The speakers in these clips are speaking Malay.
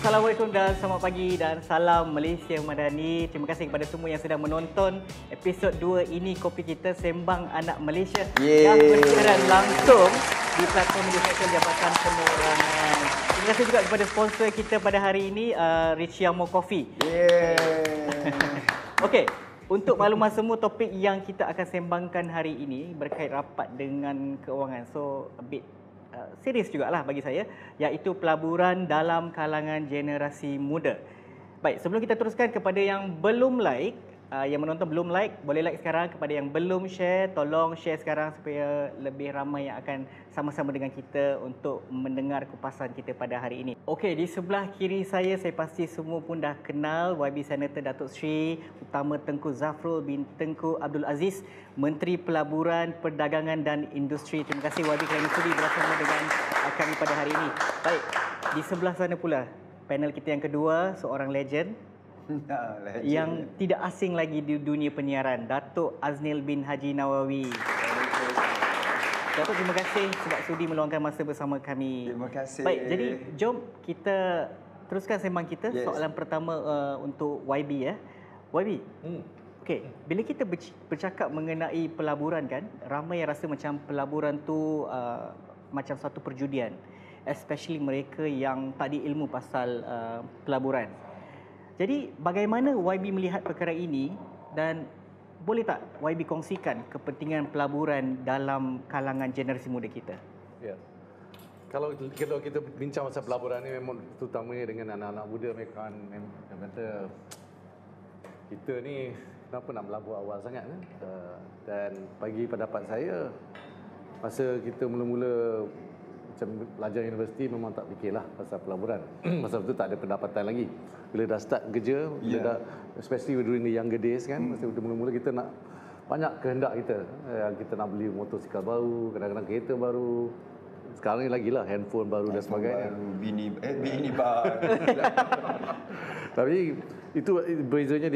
Assalamualaikum dan selamat pagi dan salam Malaysia Madani. Terima kasih kepada semua yang sedang menonton episod 2 ini Kopi Kita Sembang Anak Malaysia yang bersiaran langsung di platform media sosial Jabatan Penerangan. Terima kasih juga kepada sponsor kita pada hari ini, Richiamo Coffee. Okey, untuk makluman semua, topik yang kita akan sembangkan hari ini berkait rapat dengan keuangan. So, a bit serius jugalah bagi saya, iaitu pelaburan dalam kalangan generasi muda. Baik, sebelum kita teruskan, kepada yang belum like, yang menonton belum like, boleh like sekarang. Kepada yang belum share, tolong share sekarang supaya lebih ramai yang akan sama-sama dengan kita untuk mendengar kupasan kita pada hari ini. Okey, di sebelah kiri saya pasti semua pun dah kenal YB Senator Datuk Seri Utama Tengku Zafrul bin Tengku Abdul Aziz, Menteri Pelaburan, Perdagangan dan Industri. Terima kasih YB kerana sudi bersama dengan kami pada hari ini. Baik, di sebelah sana pula panel kita yang kedua, seorang legend yang tidak asing lagi di dunia penyiaran, Datuk Aznil bin Haji Nawawi. Datuk, terima kasih sebab sudi meluangkan masa bersama kami. Terima kasih. Baik, jadi jom kita teruskan sembang kita. Soalan pertama untuk YB ya. YB, okey, bila kita bercakap mengenai pelaburan kan, ramai yang rasa macam pelaburan tu macam satu perjudian, especially mereka yang tak ada ilmu pasal pelaburan. Jadi bagaimana YB melihat perkara ini, dan boleh tak YB kongsikan kepentingan pelaburan dalam kalangan generasi muda kita? Ya. Kalau kita bincang pasal pelaburan ni, memang terutamanya dengan anak-anak muda, mereka kata kita ni kenapa nak melabur awal sangat kan? Dan bagi pendapat saya, masa kita mula-mula macam pelajar universiti, memang tak fikirlah pasal pelaburan. Masa tu tak ada pendapatan lagi. Bila dah start kerja, bila dah, especially during the younger days kan, masa mula-mula kita nak banyak kehendak kita. Kita nak beli motosikal baru, kadang-kadang kereta baru. Sekarang ni lagi lah handphone baru dan sebagainya. Bini baru. Tapi itu bezanya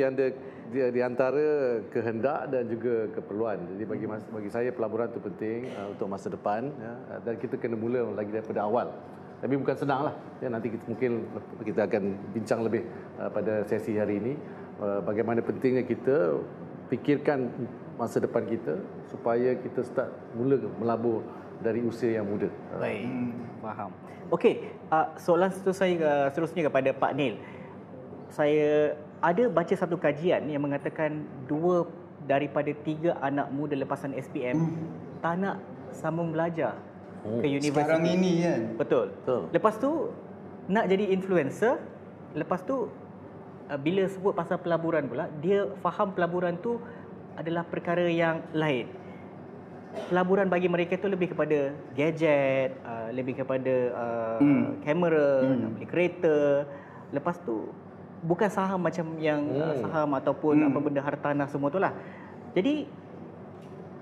di antara kehendak dan juga keperluan. Jadi bagi saya pelaburan itu penting untuk masa depan, dan kita kena mula lagi daripada awal. Tapi bukan senang lah. Nanti mungkin kita akan bincang lebih pada sesi hari ini bagaimana pentingnya kita fikirkan masa depan kita supaya kita start mula melabur dari usia yang muda. Baik, faham. Okey, soalan seterusnya kepada Pak Nil. Saya ada baca satu kajian yang mengatakan 2 daripada 3 anak muda lepasan SPM tak nak sambung belajar ke universiti. Sekarang ini kan. Betul. Lepas tu nak jadi influencer. Lepas tu bila sebut pasal pelaburan pula, dia faham pelaburan tu adalah perkara yang lain. Pelaburan bagi mereka tu lebih kepada gadget, lebih kepada kamera, nak beli kereta. Lepas tu bukan saham macam yang saham ataupun apa benda hartanah semua tu lah. Jadi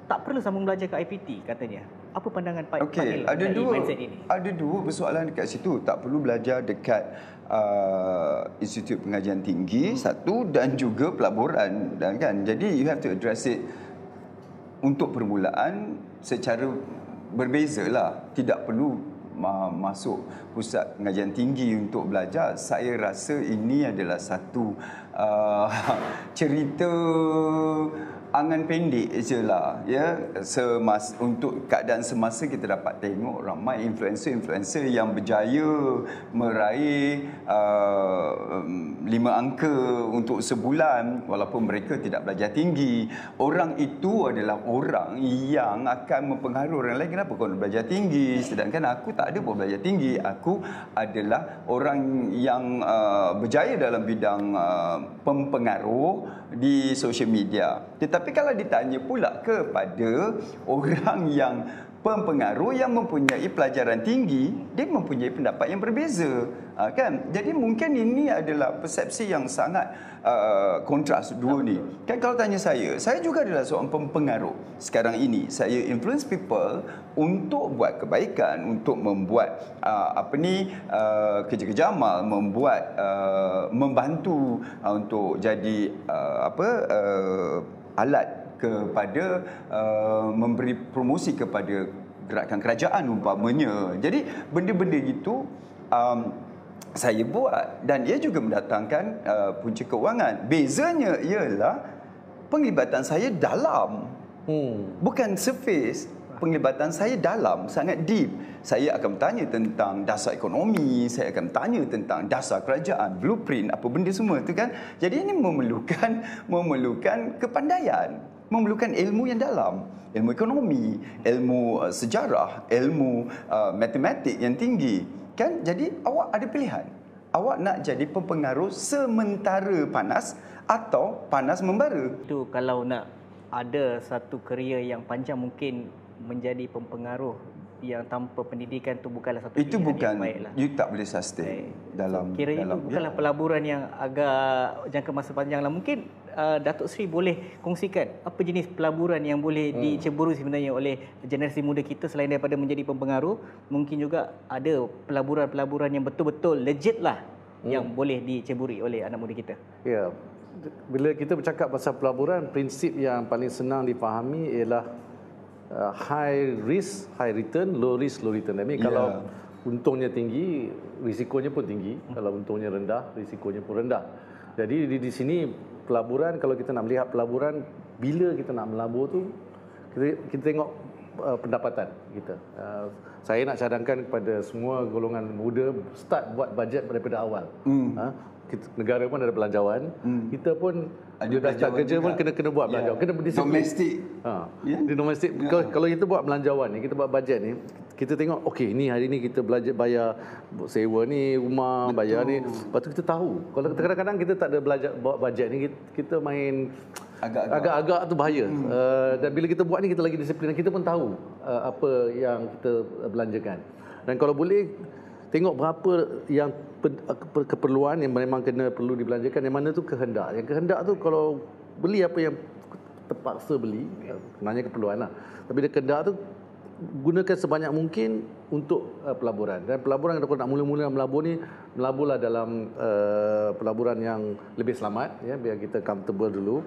tak perlu sambung belajar ke IPT katanya. Apa pandangan Pak Nil mengenai mindset ini? Ada dua persoalan dekat situ. Tak perlu belajar dekat Institut Pengajian Tinggi satu, dan juga pelaburan, dan kan. Jadi you have to address it untuk permulaan secara berbeza lah. Tidak perlu masuk pusat pengajian tinggi untuk belajar. Saya rasa ini adalah satu cerita angan pendek je lah, ya. Untuk keadaan semasa kita dapat tengok ramai influencer yang berjaya meraih 5 angka untuk sebulan walaupun mereka tidak belajar tinggi. Orang itu adalah orang yang akan mempengaruhi orang lain. Kenapa kau nak belajar tinggi sedangkan aku tak ada pun belajar tinggi? Aku adalah orang yang berjaya dalam bidang pempengaruh di social media. Tetapi kalau ditanya pula kepada orang yang pempengaruh yang mempunyai pelajaran tinggi, dia mempunyai pendapat yang berbeza, kan? Jadi mungkin ini adalah persepsi yang sangat kontras dua ni. Kan kalau tanya saya juga adalah seorang pempengaruh. Sekarang ini saya influence people untuk buat kebaikan, untuk membuat kerja-kerja amal, membantu untuk jadi alat kepada memberi promosi kepada gerakan kerajaan umpamanya. Jadi benda-benda itu saya buat dan ia juga mendatangkan punca kewangan. Bezanya ialah penglibatan saya dalam. Bukan surface. Penglibatan saya dalam, sangat deep. Saya akan bertanya tentang dasar ekonomi, saya akan bertanya tentang dasar kerajaan, blueprint, apa benda semua tu kan. Jadi ini memerlukan kepandaian, memerlukan ilmu yang dalam, ilmu ekonomi, ilmu sejarah, ilmu matematik yang tinggi kan. Jadi awak ada pilihan. Awak nak jadi pempengaruh sementara panas atau panas membara. Itu kalau nak ada satu kerjaya yang panjang, mungkin menjadi pempengaruh yang tanpa pendidikan tu bukanlah satu itu pilihan bukan, yang baiklah. you tak boleh sustain dalam Kiranya dalam, itu bukanlah pelaburan yang agak jangka masa panjang lah. Mungkin Datuk Seri boleh kongsikan apa jenis pelaburan yang boleh diceburu sebenarnya oleh generasi muda kita selain daripada menjadi pempengaruh. Mungkin juga ada pelaburan-pelaburan yang betul-betul legit lah yang boleh diceburi oleh anak muda kita. Ya, bila kita bercakap pasal pelaburan, prinsip yang paling senang dipahami ialah high risk, high return, low risk, low return. Jadi kalau untungnya tinggi, risikonya pun tinggi. Kalau untungnya rendah, risikonya pun rendah. Jadi di sini pelaburan, kalau kita nak melihat pelaburan, bila kita nak melabur tu, kita tengok pendapatan kita. Saya nak cadangkan kepada semua golongan muda, start buat bajet daripada awal. Negara pun ada belanjawan, kita pun dah start kerja pun kena buat belanjawan, kena berdisiplin. Domestik. Di domestik. Kalau kita buat belanjawan ni, kita buat bajet ni, kita tengok okey, ni hari ni kita belajar bayar sewa ni rumah, bayar ni. Lepas tu kita tahu. Kalau kadang-kadang kita tak ada belajar buat bajet ni, kita main agak-agak tu bahaya. Dan bila kita buat ni, kita lagi disiplin, kita pun tahu apa yang kita belanjakan. Dan kalau boleh tengok berapa yang keperluan yang memang perlu dibelanjakan, yang mana tu kehendak. Yang kehendak tu kalau beli apa yang terpaksa beli, sebenarnya keperluan lah. Tapi dia kehendak tu gunakan sebanyak mungkin untuk pelaburan. Dan pelaburan kalau nak mula-mula melabur ni, melaburlah dalam pelaburan yang lebih selamat, ya, biar kita comfortable dulu.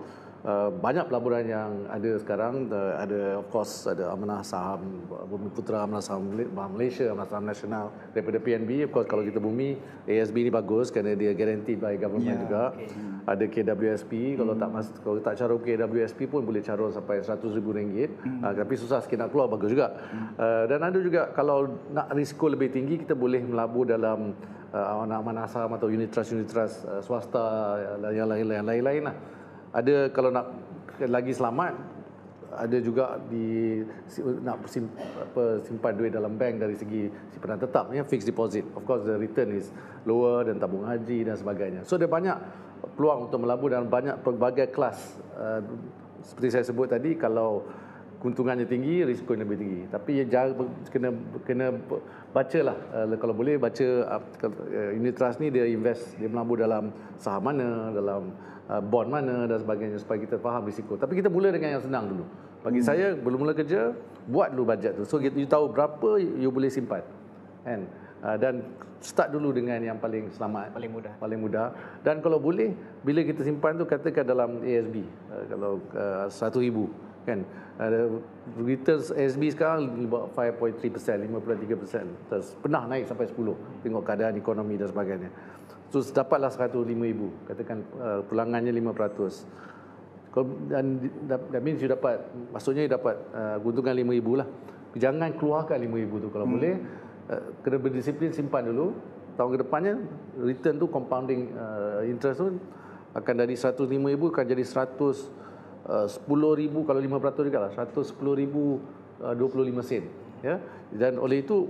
Banyak pelaburan yang ada sekarang, ada of course ada Amanah Saham Bumiputera, Amanah Saham Malaysia, Amanah Saham Nasional. Daripada PNB, of course kalau kita bumi, ASB ni bagus kerana dia guaranteed by government juga. Ada KWSP, kalau tak carum KWSP pun boleh carum sampai RM100,000. Tapi susah sikit nak keluar, bagus juga. Dan ada juga kalau nak risiko lebih tinggi, kita boleh melabur dalam Amanah Saham atau unit trust swasta yang lain-lain lah. Ada kalau nak lagi selamat, ada juga nak simpan duit dalam bank dari segi simpanan tetap, ya, fixed deposit. Of course the return is lower, dan tabung haji dan sebagainya. So ada banyak peluang untuk melabur dan banyak pelbagai kelas. Seperti saya sebut tadi, kalau keuntungannya tinggi, risikonya lebih tinggi. Tapi kena bacalah, kalau boleh baca unit trust ni, dia invest, dia melabur dalam saham mana, dalam bond mana dan sebagainya, supaya kita faham risiko. Tapi kita mula dengan yang senang dulu. Bagi saya, belum mula kerja, buat dulu bajet tu. So you tahu berapa you boleh simpan, kan? Dan start dulu dengan yang paling selamat, paling mudah. Dan kalau boleh, bila kita simpan tu, katakan dalam ASB, kalau RM100,000, kan, returns ASB sekarang 5.3%, 5.3%. Terus pernah naik sampai 10%, tengok keadaan ekonomi dan sebagainya. Terus dapatlah RM105,000, katakan pulangannya 5%. Dan that means you dapat, maksudnya you dapat keuntungan RM5,000 lah. Jangan keluarkan RM5,000 tu kalau boleh. Kena berdisiplin, simpan dulu. Tahun ke depannya return tu compounding interest tu akan dari RM105,000 akan jadi RM110,000 kalau 5% juga lah, RM110,025, ya. Dan oleh itu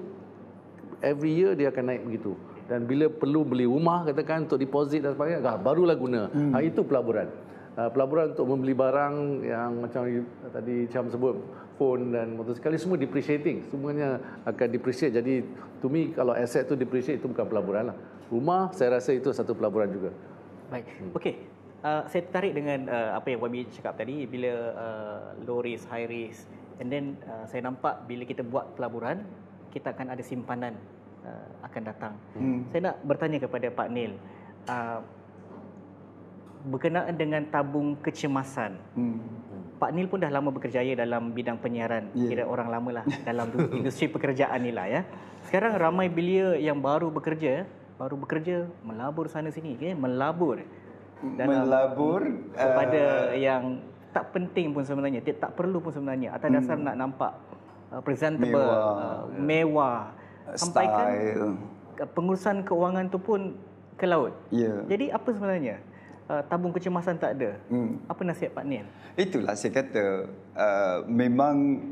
every year dia akan naik begitu. Dan bila perlu beli rumah, katakan untuk deposit dan sebagainya, barulah guna. Itu pelaburan. Pelaburan untuk membeli barang yang macam tadi Cham sebut, phone dan motosikal, semua depreciating. Semuanya akan depreciate. Jadi to me, kalau aset tu depreciate, itu bukan pelaburan lah. Rumah, saya rasa itu satu pelaburan juga. Baik. Okey. Saya tertarik dengan apa yang YB cakap tadi, bila low risk, high risk. And then saya nampak bila kita buat pelaburan, kita akan ada simpanan akan datang. Saya nak bertanya kepada Pak Nil, berkenaan dengan tabung kecemasan. Pak Nil pun dah lama berkerjaya dalam bidang penyiaran. Kira orang lama lah dalam industri pekerjaan ni lah, ya. Sekarang ramai belia yang baru bekerja baru bekerja, melabur sana sini, melabur kepada yang tak penting pun sebenarnya, tak perlu pun sebenarnya, atas dasar nak nampak presentable, mewah, sampaikan pengurusan keuangan tu pun ke laut. Jadi apa sebenarnya? Tabung kecemasan tak ada. Apa nasihat Pak Nil? Itulah saya kata, memang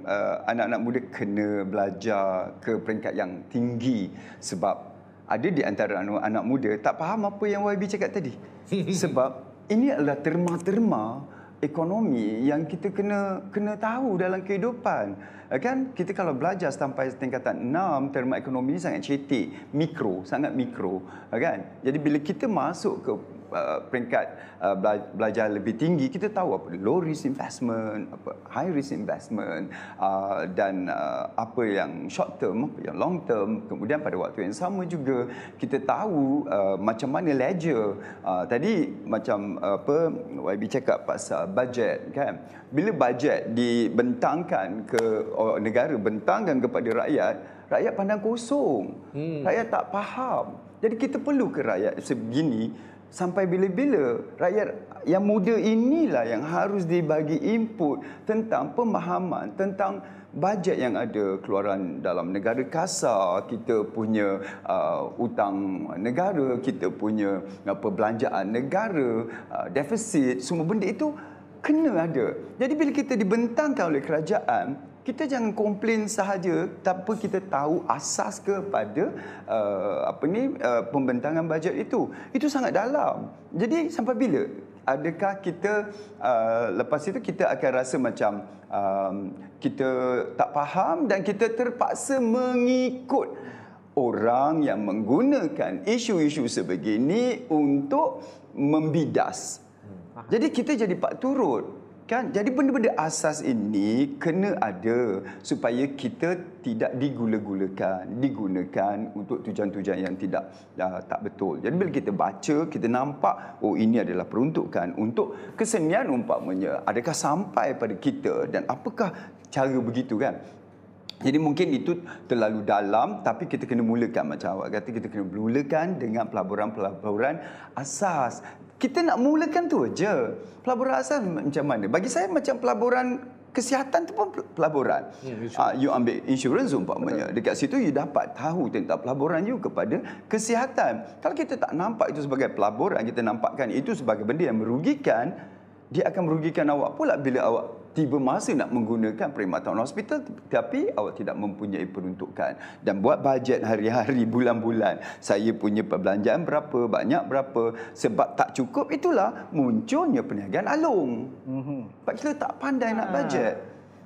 anak-anak muda kena belajar ke peringkat yang tinggi, sebab ada di antara anak muda tak faham apa yang YB cakap tadi. Sebab ini adalah terma-terma ekonomi yang kita kena tahu dalam kehidupan. Kan kita kalau belajar sampai tingkatan 6, terma ekonomi ni sangat cetek, sangat mikro, kan? Jadi bila kita masuk ke peringkat belajar lebih tinggi, kita tahu apa low risk investment, apa high risk investment, dan apa yang short term, apa yang long term. Kemudian pada waktu yang sama juga kita tahu macam mana ledger. Tadi macam apa YB cakap pasal bajet, kan? Bila bajet dibentangkan ke negara, bentangkan kepada rakyat pandang kosong. Rakyat tak faham. Jadi kita perlu ke rakyat sebegini. Sampai bila-bila rakyat yang muda inilah yang harus dibagi input tentang pemahaman tentang bajet yang ada, keluaran dalam negara kasar, kita punya hutang negara, kita punya perbelanjaan negara, defisit, semua benda itu kena ada. Jadi bila kita dibentangkan oleh kerajaan, kita jangan komplain sahaja tanpa kita tahu asas kepada pembentangan bajet itu. Itu sangat dalam. Jadi sampai bila? Adakah kita lepas itu kita akan rasa macam kita tak faham dan kita terpaksa mengikut orang yang menggunakan isu-isu sebegini untuk membidas. Jadi kita jadi pak turut. Kan? Jadi benda-benda asas ini kena ada supaya kita tidak digunakan untuk tujuan-tujuan yang tak betul. Jadi bila kita baca, kita nampak ini adalah peruntukan untuk kesenian umpamanya. Adakah sampai pada kita dan apakah cara begitu, kan? Jadi mungkin itu terlalu dalam, tapi kita kena mulakan, macam awak kata, kita kena mulakan dengan pelaburan-pelaburan asas. Kita nak mulakan tu aja. Pelaburan asas macam mana? Bagi saya macam pelaburan kesihatan tu pun pelaburan. You ambil insurans umpamanya. Dekat situ you dapat tahu tentang pelaburan you kepada kesihatan. Kalau kita tak nampak itu sebagai pelaburan, kita nampakkan itu sebagai benda yang merugikan, dia akan merugikan awak pula bila awak tiba masa nak menggunakan perkhidmatan hospital tapi awak tidak mempunyai peruntukan. Dan buat bajet hari-hari, bulan-bulan. Saya punya perbelanjaan berapa, banyak berapa. Sebab tak cukup, itulah munculnya perniagaan alung. Sebab kita tak pandai nak bajet.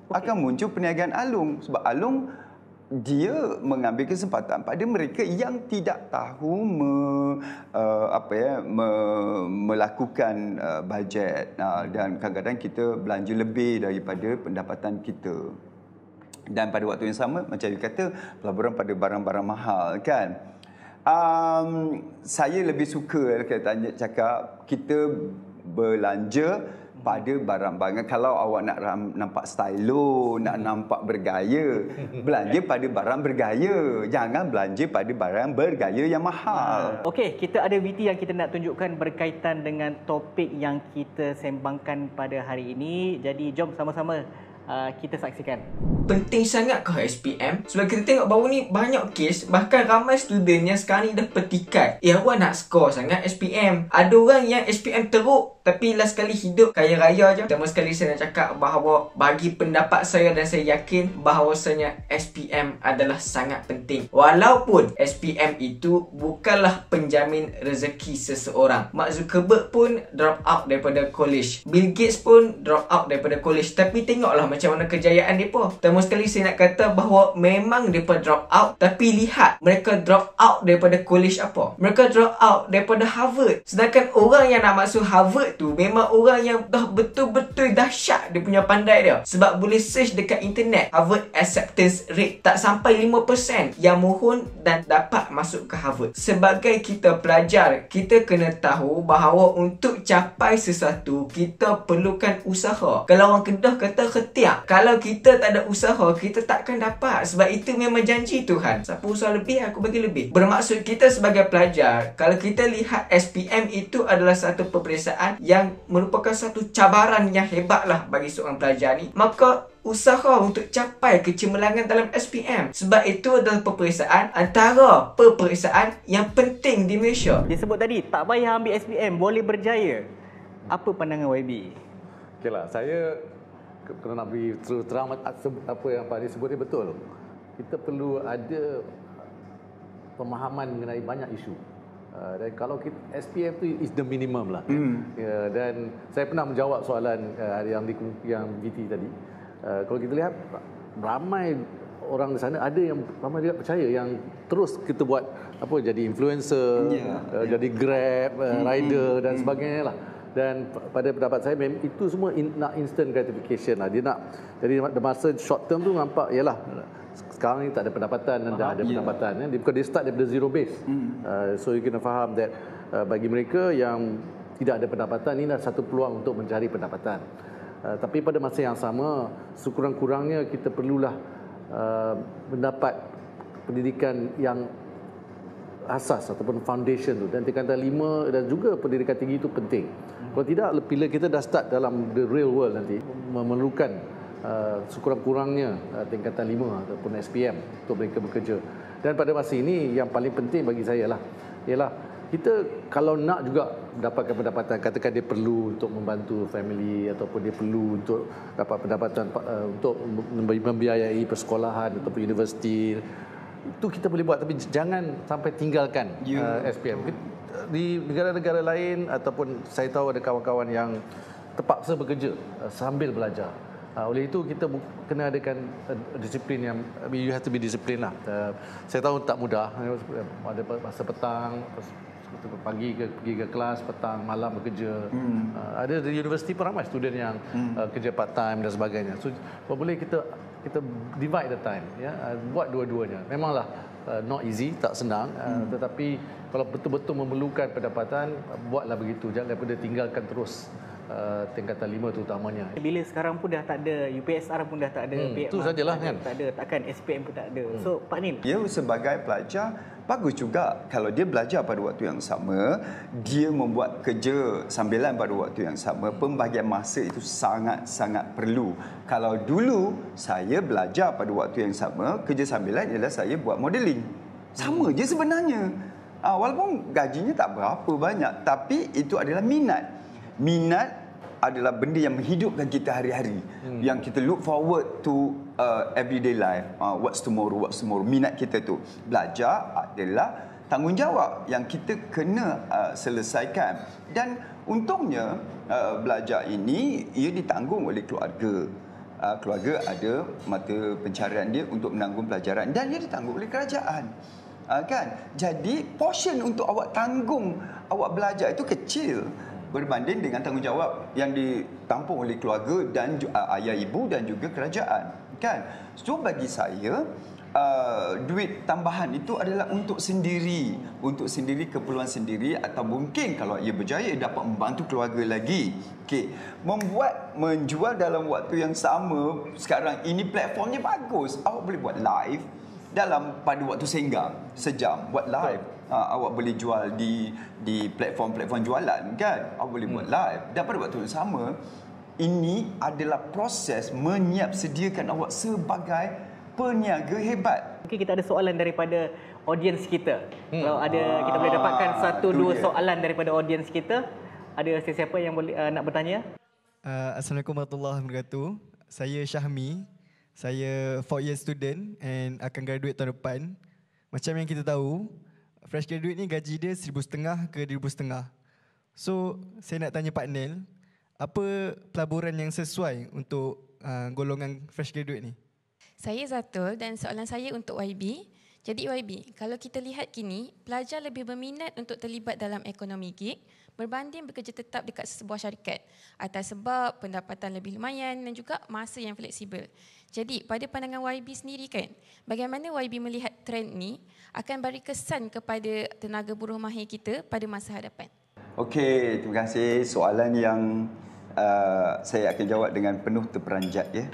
Akan muncul perniagaan alung. Sebab alung dia mengambil kesempatan pada mereka yang tidak tahu melakukan bajet, dan kadang-kadang kita belanja lebih daripada pendapatan kita. Dan pada waktu yang sama, macam you kata, pelaburan pada barang-barang mahal, kan? Saya lebih suka cakap kita belanja pada barang-barang. Kalau awak nak nampak stylo, nak nampak bergaya, belanja pada barang bergaya. Jangan belanja pada barang bergaya yang mahal. Okey, kita ada VT yang kita nak tunjukkan berkaitan dengan topik yang kita sembangkan pada hari ini. Jadi jom sama-sama kita saksikan. Penting sangatkah SPM? Sebab kita tengok baru ni banyak kes, bahkan ramai student yang sekarang ni dah petikai, awak nak skor sangat SPM. Ada orang yang SPM teruk tapi last kali hidup kaya raya je. Pertama sekali saya nak cakap bahawa bagi pendapat saya dan saya yakin bahawasanya SPM adalah sangat penting. Walaupun SPM itu bukanlah penjamin rezeki seseorang. Mark Zuckerberg pun drop out daripada college. Bill Gates pun drop out daripada college. Tapi tengoklah macam mana kejayaan mereka. Pertama sekali saya nak kata bahawa memang mereka drop out, tapi lihat mereka drop out daripada college apa? Mereka drop out daripada Harvard. Sedangkan orang yang nak masuk Harvard Harvard tu memang orang yang dah betul-betul dahsyat dia punya pandai dia. Sebab boleh search dekat internet, Harvard acceptance rate tak sampai 5% yang mohon dan dapat masuk ke Harvard. Sebagai kita pelajar, kita kena tahu bahawa untuk capai sesuatu, kita perlukan usaha. Kalau orang Kedah kata khetiak, kalau kita tak ada usaha, kita takkan dapat. Sebab itu memang janji Tuhan. Siapa usaha lebih, aku bagi lebih. Bermaksud kita sebagai pelajar, kalau kita lihat SPM itu adalah satu peperiksaan yang merupakan satu cabaran yang hebat lah bagi seorang pelajar ni, maka usaha untuk capai kecemerlangan dalam SPM. Sebab itu adalah peperiksaan antara peperiksaan yang penting di Malaysia. Dia sebut tadi, tak payah ambil SPM, boleh berjaya. Apa pandangan YB? Okeylah, saya kena nak beri terus terang apa yang Pak Adi sebut ni betul. Kita perlu ada pemahaman mengenai banyak isu. Dan kalau kita, SPM tu is the minimum lah. Dan saya pernah menjawab soalan yang VT tadi. Kalau kita lihat, ramai orang di sana, ada yang ramai juga percaya yang terus kita buat apa, jadi influencer, jadi Grab, rider dan sebagainya lah. Dan pada pendapat saya, itu semua nak instant gratification lah. Dia nak, jadi masa short term tu nampak, yalah, sekarang ni tak ada pendapatan dan dah ada pendapatan. Because dia start daripada zero base. So you kena faham that bagi mereka yang tidak ada pendapatan, ini adalah satu peluang untuk mencari pendapatan. Tapi pada masa yang sama, sekurang-kurangnya kita perlulah mendapat pendidikan yang asas ataupun foundation tu, dan tingkatan 5 dan juga pendidikan tinggi itu penting. Kalau tidak, bila kita dah start dalam the real world nanti, memerlukan sekurang-kurangnya tingkatan 5 ataupun SPM untuk mereka bekerja. Dan pada masa ini yang paling penting bagi saya lah ialah kita kalau nak juga dapatkan pendapatan, katakan dia perlu untuk membantu family ataupun dia perlu untuk dapat pendapatan untuk membiayai persekolahan ataupun universiti, itu kita boleh buat, tapi jangan sampai tinggalkan SPM. Di negara-negara lain ataupun saya tahu ada kawan-kawan yang terpaksa bekerja sambil belajar. Oleh itu kita kena adakan disiplin yang, you have to be disiplin lah. Saya tahu tak mudah, ada masa petang, pagi pergi ke kelas, petang, malam bekerja. Ada di universiti pun ramai student yang kerja part time dan sebagainya. So boleh kita divide the time, ya, buat dua-duanya. Memanglah not easy, tak senang, tetapi kalau betul-betul memerlukan pendapatan, buatlah begitu. Jangan daripada tinggalkan terus tingkatan 5 terutamanya. Bila sekarang pun dah tak ada, UPSR pun dah tak ada, itu sajalah kan. Tak ada, takkan SPM pun tak ada. So Pak Nin, dia sebagai pelajar bagus juga kalau dia belajar pada waktu yang sama, dia membuat kerja sambilan pada waktu yang sama. Pembahagian masa itu sangat-sangat perlu. Kalau dulu saya belajar pada waktu yang sama, kerja sambilan ialah saya buat modeling. Sama je sebenarnya. Walaupun gajinya tak berapa banyak, tapi itu adalah minat. Minat adalah benda yang menghidupkan kita hari-hari, yang kita look forward to everyday life. What's tomorrow? Minat kita tu. Belajar adalah tanggungjawab yang kita kena selesaikan. Dan untungnya belajar ini ia ditanggung oleh keluarga. Keluarga ada mata pencarian dia untuk menanggung pelajaran, dan ia ditanggung oleh kerajaan. Kan? Jadi portion untuk awak tanggung awak belajar itu kecil berbanding dengan tanggungjawab yang ditampung oleh keluarga dan ayah ibu dan juga kerajaan, kan? So bagi saya duit tambahan itu adalah untuk sendiri keperluan sendiri, atau mungkin kalau ia berjaya dapat membantu keluarga lagi. Okey, menjual dalam waktu yang sama. Sekarang ini platformnya bagus, awak boleh buat live pada waktu senggang, sejam buat live. Awak boleh jual di platform-platform jualan, kan? Awak boleh buat live. Dan pada waktu yang sama, ini adalah proses sediakan awak sebagai peniaga hebat. Okey, kita ada soalan daripada audiens kita. Kalau ada, kita boleh dapatkan dua soalan daripada audiens kita. Ada sesiapa yang boleh nak bertanya? Assalamualaikum warahmatullahi wabarakatuh. Saya Syahmi. Saya 4 year student and akan graduate tahun depan. Macam yang kita tahu, fresh graduate ni gaji dia 1,500 ke 2,500. So, saya nak tanya Pak Nel, apa pelaburan yang sesuai untuk golongan fresh graduate ni? Saya Zatul dan soalan saya untuk YB. Jadi YB, kalau kita lihat kini, pelajar lebih berminat untuk terlibat dalam ekonomi gig berbanding bekerja tetap dekat sebuah syarikat atas sebab pendapatan lebih lumayan dan juga masa yang fleksibel. Jadi, pada pandangan YB sendiri kan, bagaimana YB melihat trend ni akan beri kesan kepada tenaga buruh mahir kita pada masa hadapan? Okey, terima kasih. Soalan yang saya akan jawab dengan penuh terperanjat ya.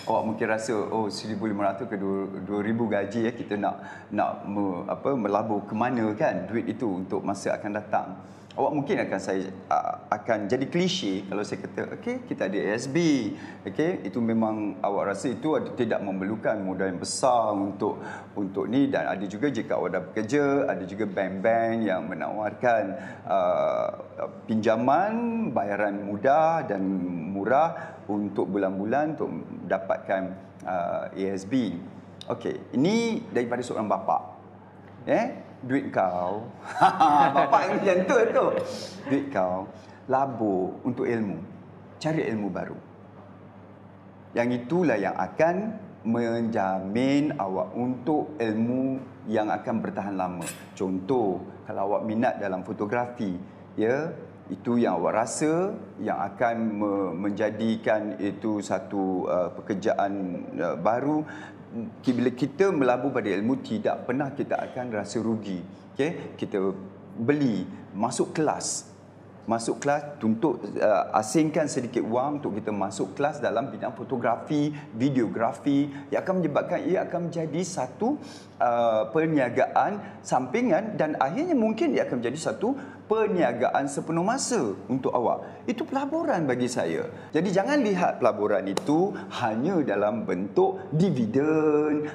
Awak mungkin rasa 1,500 ke 2,000 gaji ya, kita nak melabur ke mana kan duit itu untuk masa akan datang. Awak mungkin akan jadi klise kalau saya kata okey, kita ada ASB. Okey, itu memang awak rasa itu tidak memerlukan modal yang besar untuk ni, dan ada juga jika awak dah bekerja, ada juga bank-bank yang menawarkan pinjaman bayaran mudah dan murah untuk bulan-bulan untuk dapatkan ASB. Okey, ini daripada seorang bapa. Duit kau, bapak macam tu. Duit kau, labur untuk ilmu. Cari ilmu baru. Yang itulah yang akan menjamin awak untuk ilmu yang akan bertahan lama. Contoh, kalau awak minat dalam fotografi, ya, itu yang awak rasa yang akan menjadikan itu satu pekerjaan baru. Bila kita melabur pada ilmu, tidak pernah kita akan rasa rugi. Okay? Kita beli, masuk kelas untuk asingkan sedikit wang untuk kita masuk kelas dalam bidang fotografi, videografi, yang akan menyebabkan ia akan menjadi satu perniagaan sampingan, dan akhirnya mungkin ia akan menjadi satu perniagaan sepenuh masa untuk awak. Itu pelaburan bagi saya. Jadi jangan lihat pelaburan itu hanya dalam bentuk dividen,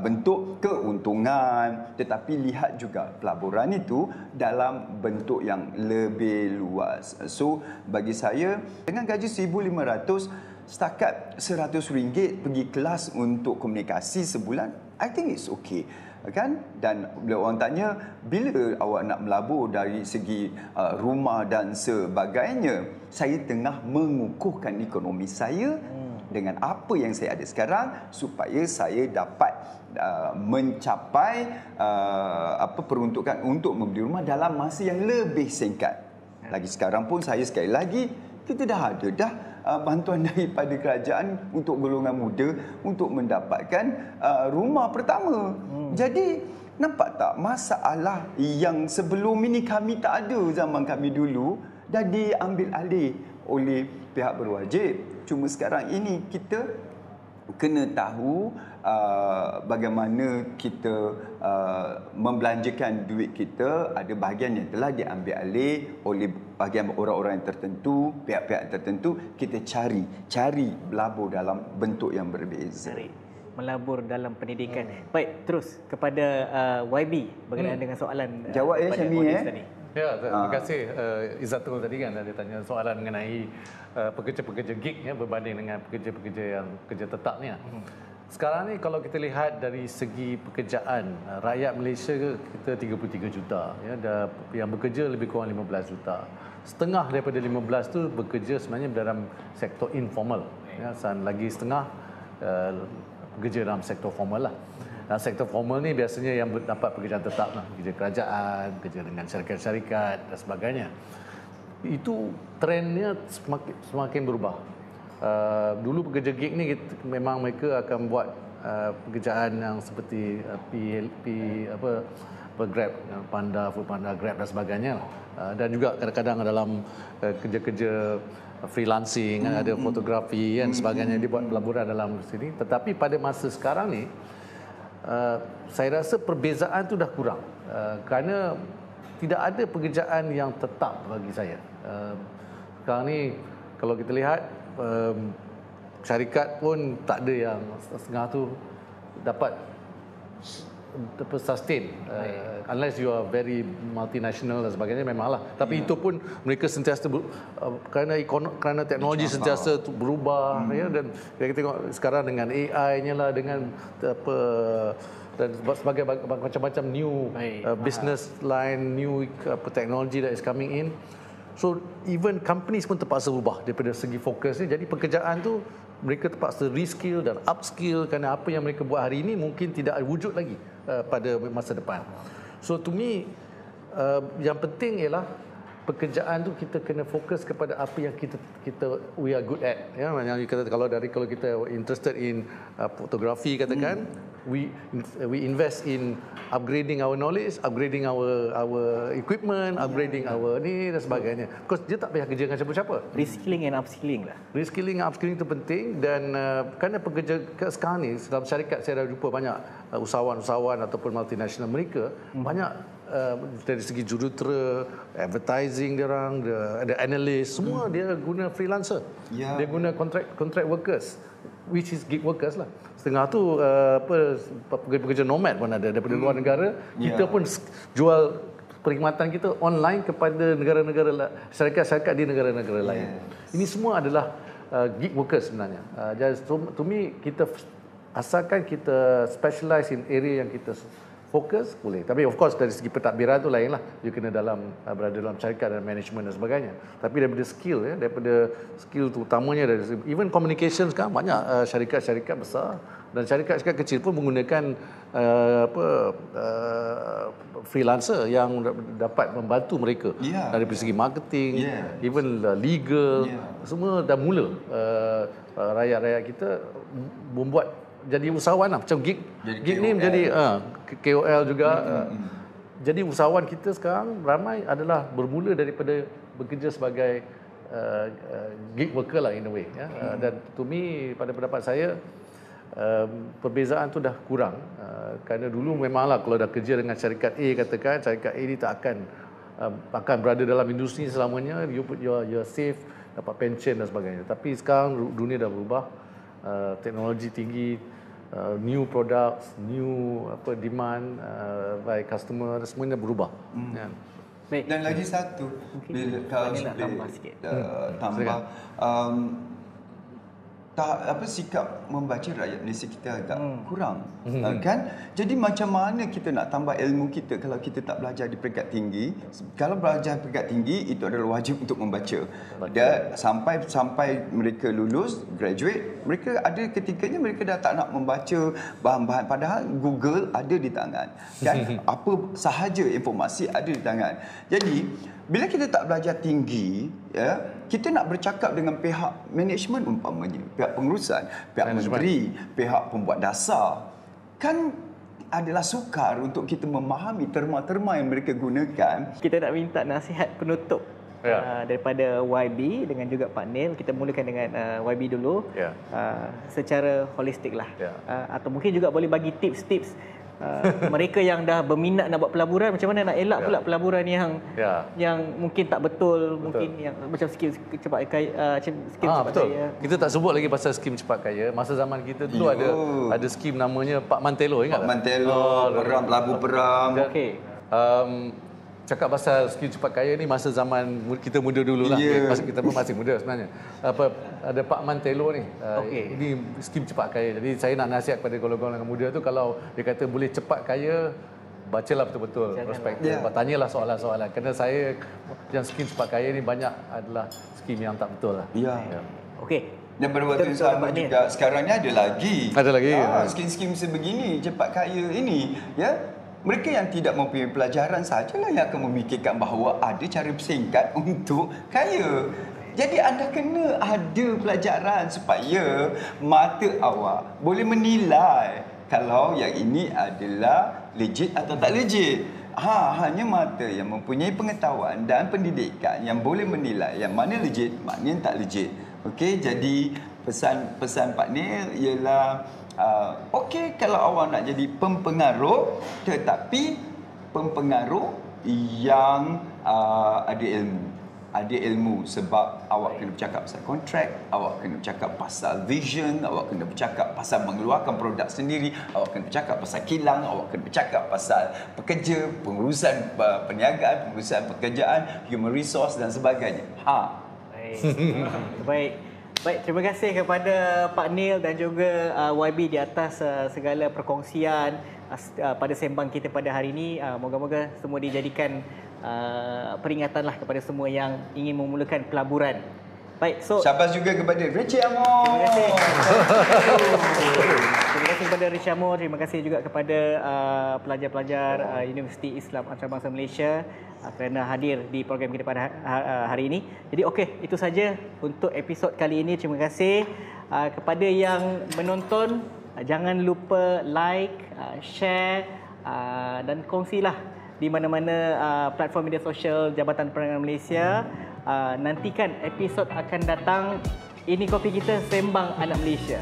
bentuk keuntungan, tetapi lihat juga pelaburan itu dalam bentuk yang lebih luas. So bagi saya, dengan gaji 1,500 setakat RM100 pergi kelas untuk komunikasi sebulan, I think it's okay. Kan? Dan bila orang tanya bila awak nak melabur dari segi rumah dan sebagainya, saya tengah mengukuhkan ekonomi saya dengan apa yang saya ada sekarang supaya saya dapat mencapai peruntukan untuk membeli rumah dalam masa yang lebih singkat. Lagi sekarang pun saya sekali lagi, kita dah ada bantuan daripada kerajaan untuk golongan muda untuk mendapatkan rumah pertama. Jadi nampak tak masalah yang sebelum ini kami tak ada zaman kami dulu dah diambil alih oleh pihak berwajib. Cuma sekarang ini kita kena tahu bagaimana kita membelanjakan duit kita. Ada bahagian yang telah diambil alih oleh bahagian orang-orang yang tertentu, pihak-pihak tertentu. Kita cari melabur dalam bentuk yang berbeza. Melabur dalam pendidikan. Baik, terus kepada YB berkenaan dengan soalan jawab Syami tadi. Ya, terima kasih Izzatul tadi kan dia tanya soalan mengenai pekerja-pekerja gig ya berbanding dengan pekerja-pekerja yang kerja tetap ni. Sekarang ni kalau kita lihat dari segi pekerjaan, rakyat Malaysia kita 33 juta ya, yang bekerja lebih kurang 15 juta. Setengah daripada 15 tu bekerja sebenarnya dalam sektor informal ya, dan lagi setengah bekerja dalam sektor formal lah. Dan sektor formal ni biasanya yang dapat pekerjaan tetap lah, kerja kerajaan, kerja dengan syarikat-syarikat dan sebagainya. Itu trendnya semakin berubah. Dulu pekerja gig ni memang mereka akan buat pekerjaan yang seperti Grab, Panda, Foodpanda, Grab dan sebagainya. Dan juga kadang-kadang dalam kerja-kerja freelancing, ada fotografi dan sebagainya, dia buat pelaburan dalam sini. Tetapi pada masa sekarang ni, saya rasa perbezaan tu dah kurang kerana tidak ada pekerjaan yang tetap bagi saya. Sekarang ni kalau kita lihat syarikat pun tak ada yang setengah tu dapat sustain unless you are very multinational dan sebagainya, memanglah. Tapi itu pun mereka sentiasa kerana teknologi sentiasa berubah ya, dan kita tengok sekarang dengan AI-nya lah, dengan dan sebagai macam-macam new business line, new technology that is coming in. So even companies pun terpaksa berubah daripada segi fokus ni. Jadi pekerjaan tu mereka terpaksa reskill dan upskill kerana apa yang mereka buat hari ini mungkin tidak wujud lagi pada masa depan. So to me, yang penting ialah pekerjaan tu kita kena fokus kepada apa yang kita we are good at, ya. Yang kita kalau kita interested in fotografi katakan, we invest in upgrading our knowledge, upgrading our equipment, upgrading our ni dan sebagainya. Because dia tak payah kerja dengan siapa-siapa. Reskilling and upskilling lah. Reskilling dan upskilling itu penting, dan kerana pekerja sekarang ni dalam syarikat saya dah jumpa banyak usahawan-usahawan ataupun multinational mereka banyak dari segi jurutera, advertising dia orang, ada analyst, semua dia guna freelancer. Ya. Dia guna contract workers, which is gig workers lah. Setengah tu pekerja nomad pun ada daripada luar negara. Kita pun jual perkhidmatan kita online kepada negara-negara syarikat-syarikat di negara-negara lain. Ini semua adalah gig workers sebenarnya. Jadi to me, kita asalkan kita specialize in area yang kita fokus, boleh. Tapi of course dari segi pentadbiran tu lain lah. You kena berada dalam syarikat dan management dan sebagainya. Tapi daripada skill, daripada skill tu utamanya dari even communication sekarang banyak syarikat-syarikat besar dan syarikat-syarikat kecil pun menggunakan freelancer yang dapat membantu mereka dari segi marketing, even legal, semua dah mula rakyat-rakyat kita membuat jadi usahawan lah. Macam gig ni menjadi KOL juga. Jadi usahawan kita sekarang ramai adalah bermula daripada bekerja sebagai gig worker lah in a way. Dan to me, pada pendapat saya, perbezaan tu dah kurang. Kerana dulu memanglah kalau dah kerja dengan syarikat A katakan, syarikat A ni tak akan berada dalam industri selamanya. You're safe, dapat pension dan sebagainya. Tapi sekarang dunia dah berubah. Teknologi tinggi, new products, new demand by customer, semuanya berubah. Baik. Dan lagi satu, bila kalau tambah sikit. Sikap membaca rakyat Malaysia kita agak kurang, kan? Jadi macam mana kita nak tambah ilmu kita kalau kita tak belajar di peringkat tinggi? Kalau belajar peringkat tinggi, itu adalah wajib untuk membaca. Dan sampai mereka lulus, graduate, mereka ada ketikanya mereka dah tak nak membaca bahan-bahan, padahal Google ada di tangan, kan? Apa sahaja informasi ada di tangan. Jadi bila kita tak belajar tinggi, kita nak bercakap dengan pihak management umpamanya, pihak pengurusan, pihak menteri, pihak pembuat dasar, kan adalah sukar untuk kita memahami terma-terma yang mereka gunakan. Kita nak minta nasihat penutup daripada YB dengan juga Pak Neil. Kita mulakan dengan YB dulu, secara holistik lah. Atau mungkin juga boleh bagi tips-tips mereka yang dah berminat nak buat pelaburan, macam mana nak elak pula pelaburan yang mungkin tak betul, mungkin yang macam skim cepat kaya, betul. Kita tak sebut lagi pasal skim cepat kaya. Masa zaman kita dulu ada skim namanya Pak Mantelo, ingat tak? Pak Mantelo, perang pelabur perang. Okey. Cakap pasal skim cepat kaya ni masa zaman kita muda dulu lah. Masa kita pun masih muda sebenarnya. Ada Pak Mantelo ni. Ini skim cepat kaya. Jadi saya nak nasihat kepada golongan muda tu, kalau dia kata boleh cepat kaya, bacalah betul-betul prospektus. Tanyalah soalan-soalan. Kerana saya yang skim cepat kaya ni banyak adalah skim yang tak betul lah. Okey. Dan pada waktu yang sama juga sekarang ni ada lagi. Skim-skim sebegini cepat kaya ini, mereka yang tidak mempunyai pelajaran sahajalah yang akan memikirkan bahawa ada cara singkat untuk kaya. Jadi anda kena ada pelajaran supaya mata awak boleh menilai kalau yang ini adalah legit atau tak legit. Hanya mata yang mempunyai pengetahuan dan pendidikan yang boleh menilai yang mana legit, mana yang tak legit. Okey, jadi pesan Pak Neil ialah okey kalau awak nak jadi pempengaruh, tetapi pempengaruh yang ada ilmu sebab awak kena bercakap pasal kontrak, awak kena bercakap pasal vision, awak kena bercakap pasal mengeluarkan produk sendiri, awak kena bercakap pasal kilang, awak kena bercakap pasal pekerja, pengurusan perniagaan, pengurusan pekerjaan, human resource dan sebagainya. Baik, terima kasih kepada Pak Neil dan juga YB di atas segala perkongsian pada sembang kita pada hari ini. Moga-moga semua dijadikan peringatanlah kepada semua yang ingin memulakan pelaburan Baik, so Syabas juga kepada Richie Amor. terima kasih. Terima kasih kepada Richie Amor, terima kasih juga kepada pelajar-pelajar Universiti Islam Antarabangsa Malaysia kerana hadir di program kita pada hari ini. Jadi okey, itu saja untuk episod kali ini. Terima kasih kepada yang menonton. Jangan lupa like, share dan kongsilah di mana-mana platform media sosial Jabatan Penerangan Malaysia. Nantikan episod akan datang. Ini kopi kita, Sembang Anak Malaysia.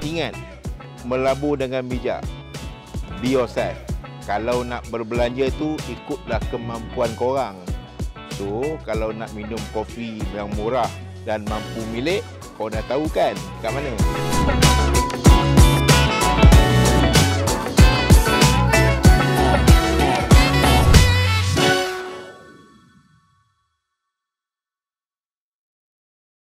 Ingat, melabur dengan bijak. Be yourself. Kalau nak berbelanja tu, ikutlah kemampuan korang. So, kalau nak minum kopi yang murah dan mampu milik, kau dah tahu kan kat mana?